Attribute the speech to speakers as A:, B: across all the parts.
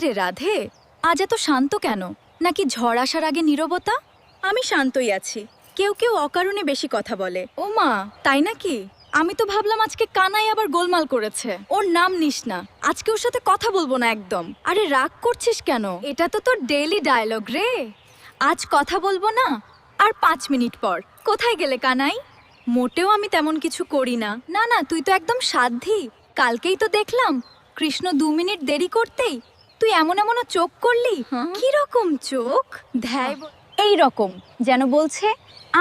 A: রে রাধে, আজ এত শান্ত কেন? নাকি ঝড় আসার আগে নীরবতা?
B: আমি শান্তই আছি। কেউ কেউ অকারণে বেশি কথা বলে।
A: ও মা, তাই নাকি? আমি তো ভাবলাম আজকে কানাই আবার গোলমাল করেছে। ওর নাম নিস না, আজকে ওর সাথে কথা বলবো না একদম। আরে রাগ করছিস কেন? এটা তো তোর ডেইলি ডায়লগ রে। আজ কথা বলবো না, আর 5 মিনিট পর কোথায় গেলে কানাই? মোটেও আমি তেমন কিছু করি না। না না, তুই তো একদম সাধ্যি। কালকেই তো দেখলাম কৃষ্ণ 2 মিনিট দেরি করতেই তুই এমন এমনও চোখ করলি। কি রকম চোখ? ধ্যায়
B: এই রকম যেন বলছে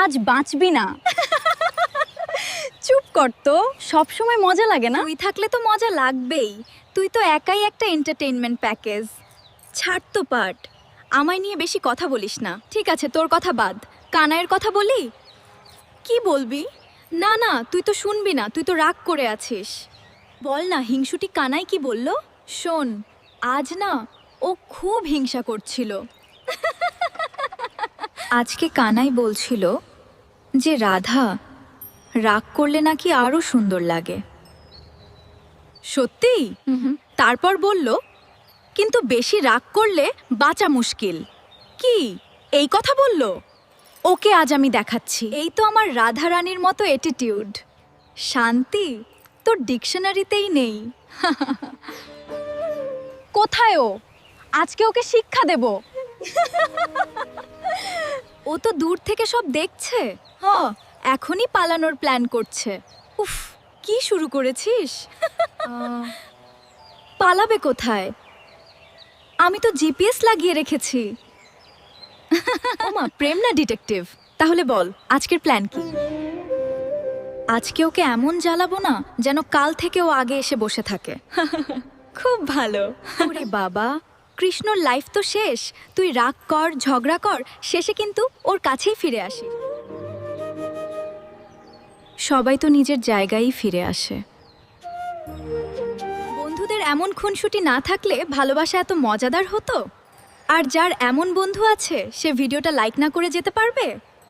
B: আজ বাঁচবি না।
A: চুপ কর তো।
B: সব সময় মজা লাগে না?
A: তুই থাকলে তো মজা লাগবেই। তুই তো একাই একটা এন্টারটেইনমেন্ট প্যাকেজ। ছাড় তো পাট, আমায় নিয়ে বেশি কথা বলিস না। ঠিক আছে, তোর কথা বাদ, কানাইয়ের কথা বলি। কি বলবি? না না, তুই তো শুনবি না, তুই তো রাগ করে আছিস। বল না, হিংসুটি কানাই কি বলল? শোন, আজ না ও খুব হিংসা করছিল। আজকে কানাই বলছিল যে রাধা রাগ করলে নাকি আরো সুন্দর লাগে। সত্যি? তারপর বলল কিন্তু বেশি রাগ করলে বাঁচা মুশকিল। কি এই কথা বলল? ওকে আজ আমি দেখাচ্ছি। এই তো আমার রাধা রানীর মতো অ্যাটিটিউড। শান্তি তোর ডিকশনারিতেই নেই।
B: কোথায় ও? আজকে ওকে শিক্ষা দেব।
A: ও তো দূর থেকে সব দেখছে। এখনই পালানোর প্ল্যান করছে। উফ, কি শুরু করেছিস? পালাবে কোথায়? আমি তো জিপিএস লাগিয়ে রেখেছি। ওমা, প্রেম না ডিটেকটিভ। তাহলে বল আজকের প্ল্যান কি? আজকে ওকে এমন জ্বালাবো না যেন কাল থেকে ও আগে এসে বসে থাকে। খুব ভালো। ওরে বাবা, কৃষ্ণর লাইফ তো শেষ। তুই রাগ কর, ঝগড়া কর, শেষে কিন্তু ওর কাছেই ফিরে আসি। সবাই তো নিজের জায়গায়ই ফিরে আসে। বন্ধুদের এমন খুনসুটি না থাকলে ভালোবাসা এত মজাদার হতো। আর যার এমন বন্ধু আছে সে ভিডিওটা লাইক না করে যেতে পারবে?